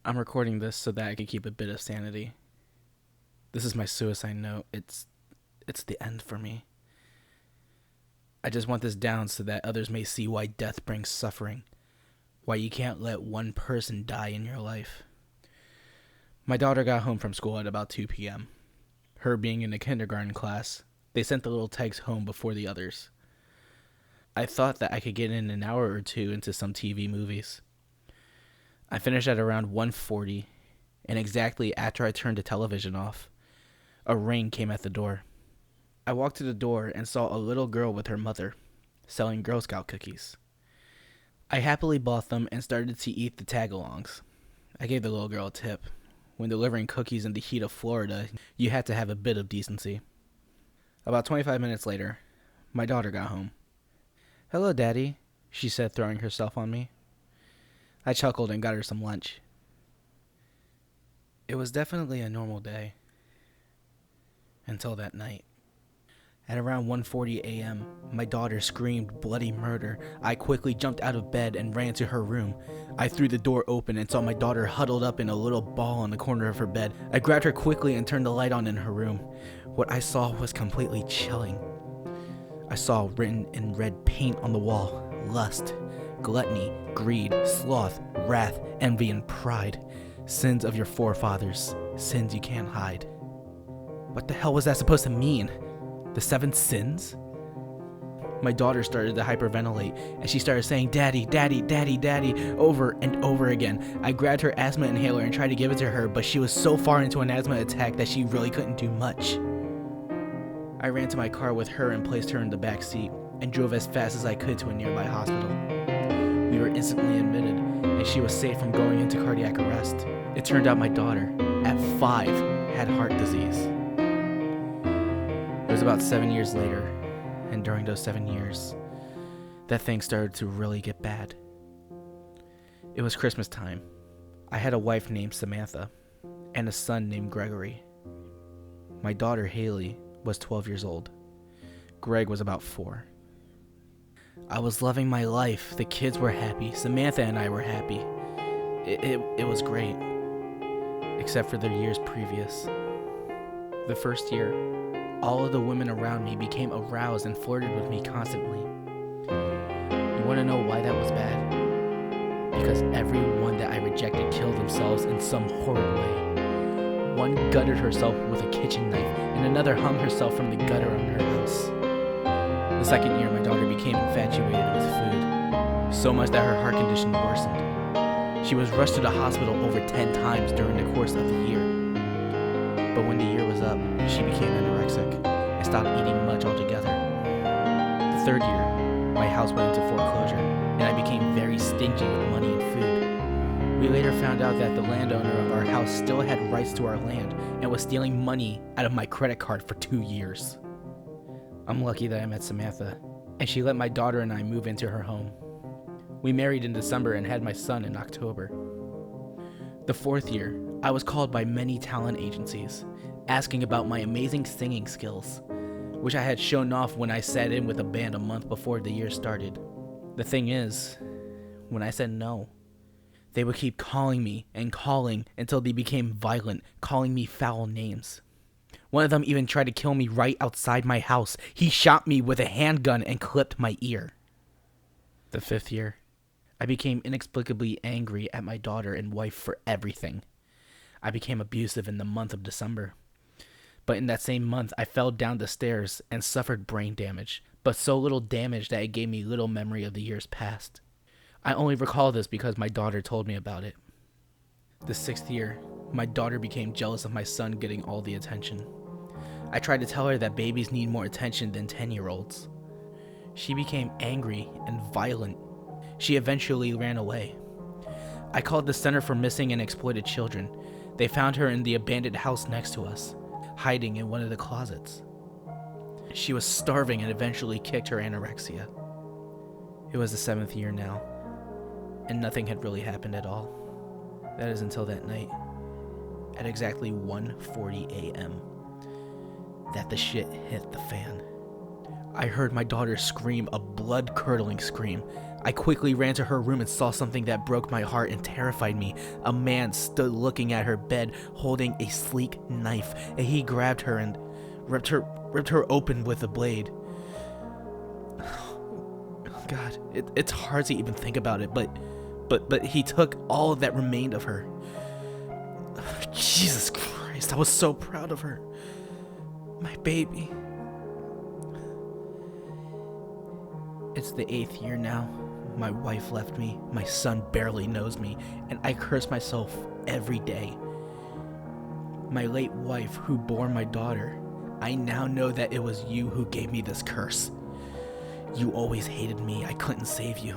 I'm recording this so that I can keep a bit of sanity. This is my suicide note. It's the end for me. I just want this down so that others may see why death brings suffering. Why you can't let one person die in your life. My daughter got home from school at about 2 p.m. Her being in a kindergarten class, they sent the little tygs home before the others. I thought that I could get in an hour or two into some TV movies. I finished at around 1:40, and exactly after I turned the television off, a ring came at the door. I walked to the door and saw a little girl with her mother, selling Girl Scout cookies. I happily bought them and started to eat the tag-alongs. I gave the little girl a tip. When delivering cookies in the heat of Florida, you had to have a bit of decency. About 25 minutes later, my daughter got home. "Hello, Daddy," she said, throwing herself on me. I chuckled and got her some lunch. It was definitely a normal day. Until that night. At around 1:40 a.m., my daughter screamed bloody murder. I quickly jumped out of bed and ran to her room. I threw the door open and saw my daughter huddled up in a little ball in the corner of her bed. I grabbed her quickly and turned the light on in her room. What I saw was completely chilling. I saw written in red paint on the wall, lust, gluttony, greed, sloth, wrath, envy, and pride. Sins of your forefathers, sins you can't hide. What the hell was that supposed to mean? The 7 sins? My daughter started to hyperventilate, and she started saying, "Daddy, Daddy, Daddy, Daddy," over and over again. I grabbed her asthma inhaler and tried to give it to her, but she was so far into an asthma attack that she really couldn't do much. I ran to my car with her and placed her in the back seat, and drove as fast as I could to a nearby hospital. We were instantly admitted, and she was safe from going into cardiac arrest. It turned out my daughter, at 5, had heart disease. It was about 7 years later, and during those 7 years, that thing started to really get bad. It was Christmas time. I had a wife named Samantha, and a son named Gregory. My daughter, Haley, was 12 years old. Greg was about 4. I was loving my life. The kids were happy. Samantha and I were happy. It was great. Except for the years previous. The first year, all of the women around me became aroused and flirted with me constantly. You want to know why that was bad? Because everyone that I rejected killed themselves in some horrid way. One gutted herself with a kitchen knife, and another hung herself from the gutter on her house. The second year, my daughter became infatuated with food, so much that her heart condition worsened. She was rushed to the hospital over 10 times during the course of the year. But when the year was up, she became anorexic and stopped eating much altogether. The third year, my house went into foreclosure, and I became very stingy with money and food. We later found out that the landowner of our house still had rights to our land and was stealing money out of my credit card for 2 years. I'm lucky that I met Samantha, and she let my daughter and I move into her home. We married in December and had my son in October. The fourth year, I was called by many talent agencies, asking about my amazing singing skills, which I had shown off when I sat in with a band a month before the year started. The thing is, when I said no, they would keep calling me and calling until they became violent, calling me foul names. One of them even tried to kill me right outside my house. He shot me with a handgun and clipped my ear. The fifth year, I became inexplicably angry at my daughter and wife for everything. I became abusive in the month of December. But in that same month, I fell down the stairs and suffered brain damage, but so little damage that it gave me little memory of the years past. I only recall this because my daughter told me about it. The sixth year, my daughter became jealous of my son getting all the attention. I tried to tell her that babies need more attention than 10-year-olds. She became angry and violent. She eventually ran away. I called the Center for Missing and Exploited Children. They found her in the abandoned house next to us, hiding in one of the closets. She was starving and eventually kicked her anorexia. It was the 7th year now, and nothing had really happened at all. That is until that night, at exactly 1:40 a.m., that the shit hit the fan. I heard my daughter scream a blood-curdling scream. I quickly ran to her room and saw something that broke my heart and terrified me. A man stood looking at her bed, holding a sleek knife, and he grabbed her and ripped her open with a blade. God, it's hard to even think about it, but he took all that remained of her. Jesus Christ, I was so proud of her. My baby. It's the 8th year now. My wife left me, my son barely knows me, and I curse myself every day. My late wife who bore my daughter, I now know that it was you who gave me this curse. You always hated me, I couldn't save you.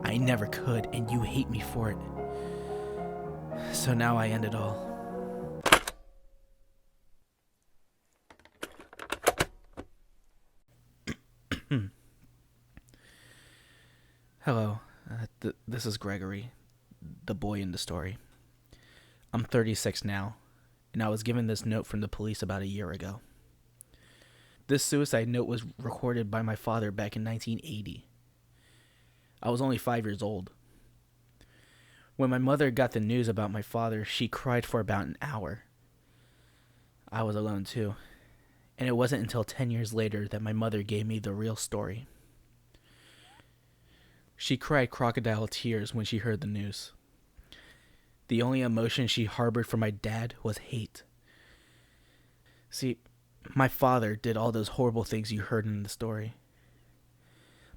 I never could, and you hate me for it. So now I end it all. Hello, this is Gregory, the boy in the story. I'm 36 now, and I was given this note from the police about a year ago. This suicide note was recorded by my father back in 1980. I was only 5 years old. When my mother got the news about my father, she cried for about an hour. I was alone too, and it wasn't until 10 years later that my mother gave me the real story. She cried crocodile tears when she heard the news. The only emotion she harbored for my dad was hate. See, my father did all those horrible things you heard in the story.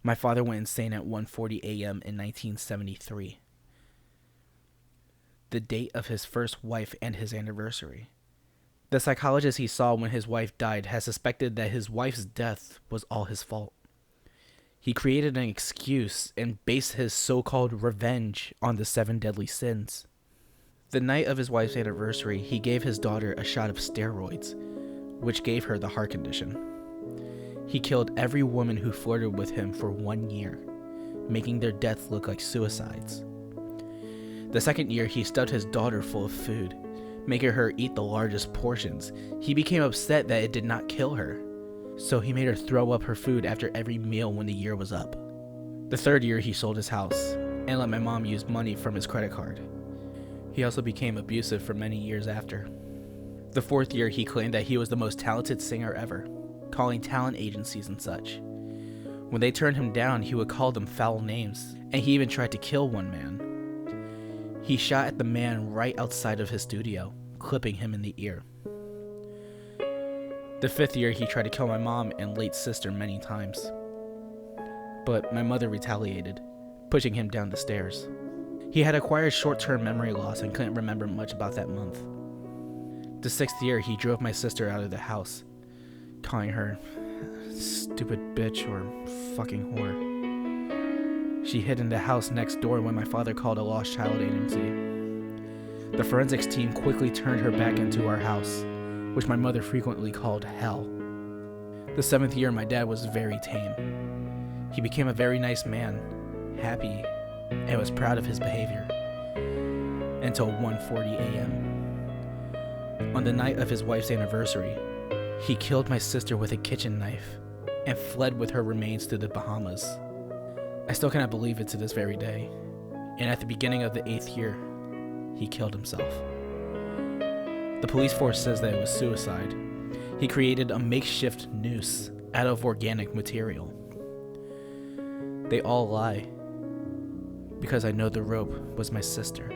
My father went insane at 1:40 a.m. in 1973. The date of his first wife and his anniversary. The psychologist he saw when his wife died has suspected that his wife's death was all his fault. He created an excuse and based his so-called revenge on the 7 deadly sins. The night of his wife's anniversary, he gave his daughter a shot of steroids, which gave her the heart condition. He killed every woman who flirted with him for 1 year, making their deaths look like suicides. The second year, he stuffed his daughter full of food, making her eat the largest portions. He became upset that it did not kill her, so he made her throw up her food after every meal when the year was up. The third year, he sold his house and let my mom use money from his credit card. He also became abusive for many years after. The fourth year, he claimed that he was the most talented singer ever, calling talent agencies and such. When they turned him down, he would call them foul names, and he even tried to kill one man. He shot at the man right outside of his studio, clipping him in the ear. The fifth year, he tried to kill my mom and late sister many times. But my mother retaliated, pushing him down the stairs. He had acquired short-term memory loss and couldn't remember much about that month. The sixth year, he drove my sister out of the house, calling her stupid bitch or fucking whore. She hid in the house next door when my father called a lost child agency. The forensics team quickly turned her back into our house, which my mother frequently called hell. The seventh year, my dad was very tame. He became a very nice man, happy, and was proud of his behavior. Until 1:40 a.m. On the night of his wife's anniversary, he killed my sister with a kitchen knife and fled with her remains to the Bahamas. I still cannot believe it to this very day. And at the beginning of the 8th year, he killed himself. The police force says that it was suicide. He created a makeshift noose out of organic material. They all lie, because I know the rope was my sister.